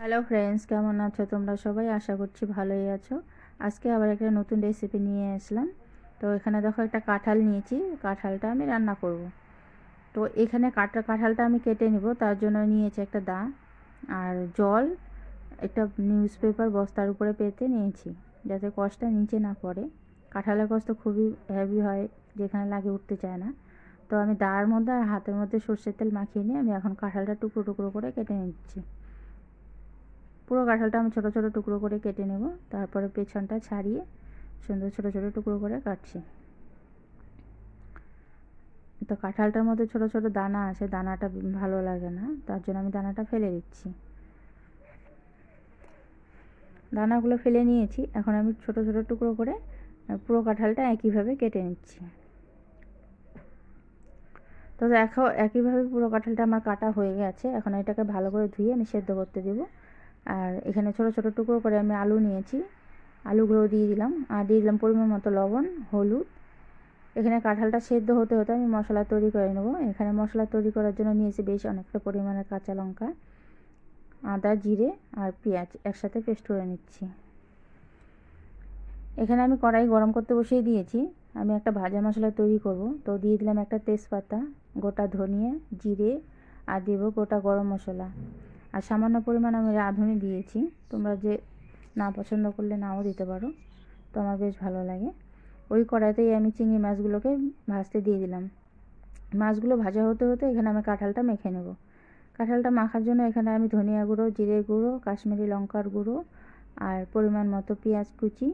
Hello friends, কেমন আছো তোমরা সবাই? আশা করছি ভালোই আছো। আজকে আবার একটা নতুন রেসিপি নিয়ে আসলাম। তো এখানে দেখো একটা কাঁঠাল নিয়েছি, কাঁঠালটা আমি রান্না করব। তো এখানে কাঁঠালটা আমি কেটে নিব, তার জন্য নিয়েছি একটা দা আর জল, একটা নিউজ পেপার বস্তার উপরে পেতে নিয়েছি যাতে কষটা নিচে না পড়ে। কাঁঠালের কষ তো খুবই হেভি হয়, যেখানে লাগে উঠতে চায় না। তো আমি দার মধ্যে আর হাতের মধ্যে সর্ষের তেল মাখিয়ে নিয়ে আমি এখন কাঁঠালটা টুকরো টুকরো করে কেটে নিচ্ছি। পুরো কাঁঠালটা আমি ছোটো ছোটো টুকরো করে কেটে নেব, তারপরে পেছনটা ছাড়িয়ে সুন্দর ছোটো ছোটো টুকরো করে কাটছি। তো কাঁঠালটার মধ্যে ছোটো ছোটো দানা আছে, দানাটা ভালো লাগে না, তার জন্য আমি দানাটা ফেলে দিচ্ছি। দানাগুলো ফেলে নিয়েছি, এখন আমি ছোটো ছোটো টুকরো করে পুরো কাঁঠালটা একইভাবে কেটে নিচ্ছি। তো দেখো একইভাবে পুরো কাঁঠালটা আমার কাটা হয়ে গেছে। এখন এটাকে ভালো করে ধুয়ে আমি সেদ্ধ করতে দেবো। আর এখানে ছোটো ছোটো টুকরো করে আমি আলু নিয়েছি, আলুগুলো দিয়ে দিলাম আর দিয়ে দিলাম পরিমাণ মতো লবণ, হলুদ। এখানে কাঁঠালটা সেদ্ধ হতে হতে আমি মশলা তৈরি করে নেব। এখানে মশলা তৈরি করার জন্য নিয়েছি বেশ অনেকটা পরিমাণের কাঁচা লঙ্কা, আদা, জিরে আর পেঁয়াজ একসাথে পেস্ট করে নিচ্ছি। এখানে আমি কড়াই গরম করতে বসিয়ে দিয়েছি। আমি একটা ভাজা মশলা তৈরি করব। তো দিয়ে দিলাম একটা তেজপাতা, গোটা ধনিয়া, জিরে আর দেব গোটা গরম মশলা আর সামান্য পরিমাণ আমি রাঁধুনি দিয়েছি। তোমরা যে না পছন্দ করলে নাও দিতে পারো, তো আমার বেশ ভালো লাগে। ওই কড়াইতেই আমি চিংড়ি মাছগুলোকে ভাজতে দিয়ে দিলাম। মাছগুলো ভাজা হতে হতে এখানে আমি কাঁঠালটা মেখে নেব। কাঁঠালটা মাখার জন্য এখানে আমি ধনিয়া গুঁড়ো, জিরে গুঁড়ো, কাশ্মীরি লঙ্কার গুঁড়ো আর পরিমাণ মতো পেঁয়াজ কুচি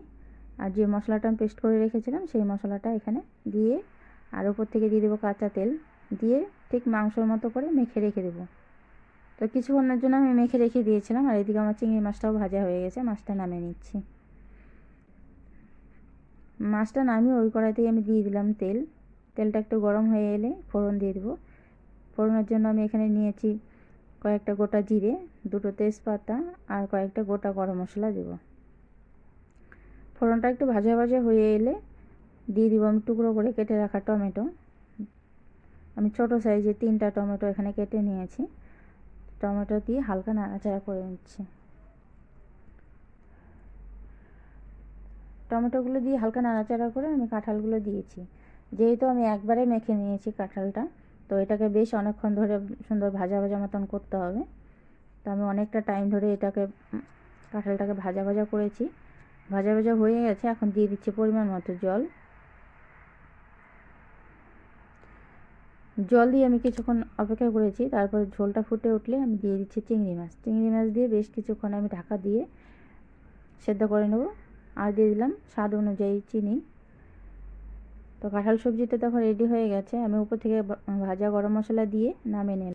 আর যে মশলাটা আমি পেস্ট করে রেখেছিলাম সেই মশলাটা এখানে দিয়ে আর উপর থেকে দিয়ে দেবো কাঁচা তেল, দিয়ে ঠিক মাংসর মতো করে মেখে রেখে দেবো। তো কিছুক্ষণের জন্য আমি মেখে রেখে দিয়েছিলাম আর এদিকে আমার চিংড়ি মাছটাও ভাজা হয়ে গেছে। মাছটা নামিয়ে নিচ্ছি। মাছটা নামিয়ে ওই কড়াইতেই আমি দিয়ে দিলাম তেল। তেলটা একটু গরম হয়ে এলে ফোড়ন দিয়ে দেবো। ফোড়নের জন্য আমি এখানে নিয়েছি কয়েকটা গোটা জিরে, দুটো তেজপাতা আর কয়েকটা গোটা গরম মশলা দেব। ফোড়নটা একটু ভাজা ভাজা হয়ে এলে দিয়ে দিব আমি টুকরো করে কেটে রাখা টমেটো। আমি ছোটো সাইজের 3টা টমেটো এখানে কেটে নিয়েছি। টমেটো দিয়ে হালকা নাড়াচাড়া করে নিচ্ছি। টমেটোগুলো দিয়ে হালকা নাড়াচাড়া করে আমি কাঁঠালগুলো দিয়েছি। যেহেতু আমি একবারে মেখে নিয়েছি কাঁঠালটা, তো এটাকে বেশ অনেকক্ষণ ধরে সুন্দর ভাজা ভাজা মতন করতে হবে। তো আমি অনেকটা টাইম ধরে এটাকে কাঁঠালটাকে ভাজা ভাজা করেছি। ভাজা ভাজা হয়ে গেছে, এখন দিয়ে দিচ্ছি পরিমাণ মতো জল। জল দিয়ে আমি কিছুক্ষণ অপেক্ষা করেছি, তারপরে ঝোলটা ফুটে উঠলে আমি দিয়ে দিচ্ছি চিংড়ি মাছ। চিংড়ি মাছ দিয়ে বেশ কিছুক্ষণ আমি ঢাকা দিয়ে সেদ্ধ করে নেব। আর দিয়ে দিলাম স্বাদ অনুযায়ী চিনি। তো কাঁঠাল সবজিটা তখন রেডি হয়ে গেছে। আমি উপর থেকে ভাজা গরম মশলা দিয়ে নামিয়ে নিলাম।